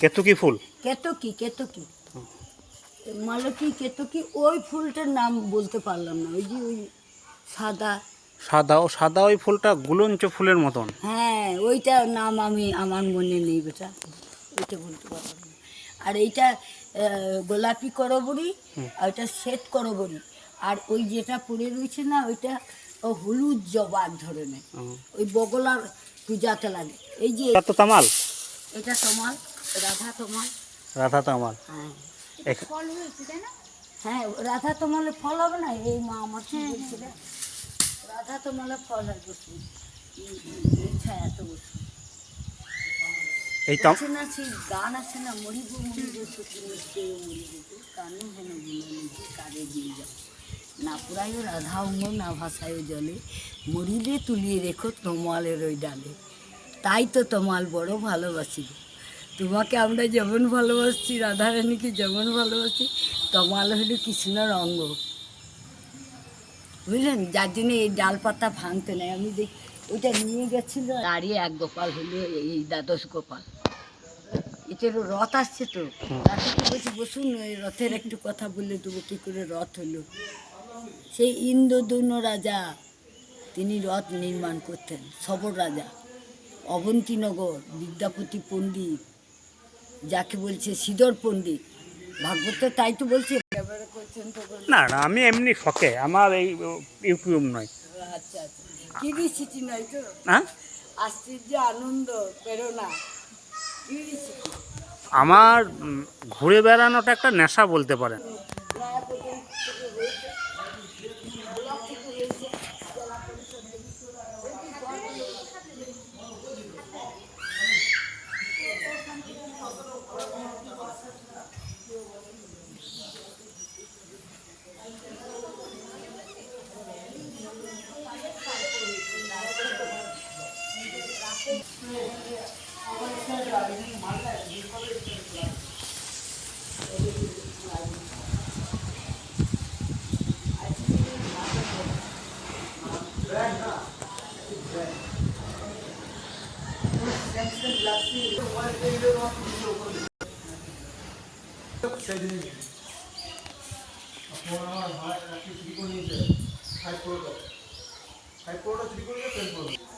কেতকী ফুল, কেতকী কেতকী মালতী কেতকী। ওই ফুলটার নাম বলতে পারলাম না। ওই যে ওই সাদা সাদা ওই ফুলটা গুলঞ্চ ফুলের মতন। হ্যাঁ, ওইটার নাম আমার মনে নেই বেটা, ওইটা বলতে পারলাম না। আর এইটা গোলাপি করবরি, আর ওইটা শ্বেত করবরি। আর ওই যেটা পড়ে রয়েছে না, ওইটা হলুদ জবা এক ধরনের, ওই বগলার পূজাতে লাগে। এই যে এটা তো তামাল, এটা তমাল, রাধা তমাল। রাধা তামাল। হ্যাঁ এখ- ফল হয়েছে তাই না? হ্যাঁ, রাধা তমালে ফল হবে না? এই মা আমার কি বলছিল, রাধা তমালে ফল হয় বসু, ছায়া তো বসু। এই আছে না সেই গান আছে না, মরিব মরিব সখী নিশ্চয় মরিব, কানু হেন বুলানি কারে দিয়ে যাও, না পুরায় রাধা অঙ্গ না ভাষায় জলে, মরিলে তুলিয়ে রেখো তমালের ওই ডালে। তাই তো তমাল বড় ভালোবাসি গো, তোমাকে আমরা যেমন ভালোবাসছি, রাধারানীকে যেমন ভালোবাসি, তমাল হলো কৃষ্ণর অঙ্গ, বুঝলেন? যার জন্য এই ডাল পাতা ভাঙতে নেই। আমি দেখ ওইটা নিয়ে গেছিল, দাঁড়িয়ে এক গোপাল হলো, এই দ্বাদশ গোপাল। এটারও রথ আসছে তো, তাকে বলছি বসুন, ওই রথের একটু কথা বলে দেবো, কী করে রথ হলো। সেই ইন্দ্রদুম্ন রাজা, তিনি রথ নির্মাণ করতেন, সবর রাজা। অবন্তীনগর বিদ্যাপতি পণ্ডিত, যাকে বলছে শ্রীধর পণ্ডিত, ভাগবত তাই তো বলছে। এবারে করছেন তো বলুন। না না, আমি এমনি শখে, আমার এই ইউটিউব নয়। আচ্ছা আচ্ছা, কি রিসিটি নয় তো, হ্যাঁ, আশ্চর্য আনন্দ প্রেরণা, কি রিসিটি। আমার ঘুরে বেড়ানোটা একটা নেশা বলতে পারেন। আমার ভাই চুরি করে নিয়েছে, 5 করে দাও, 5 করে চুরি করে নিয়ে 10 করে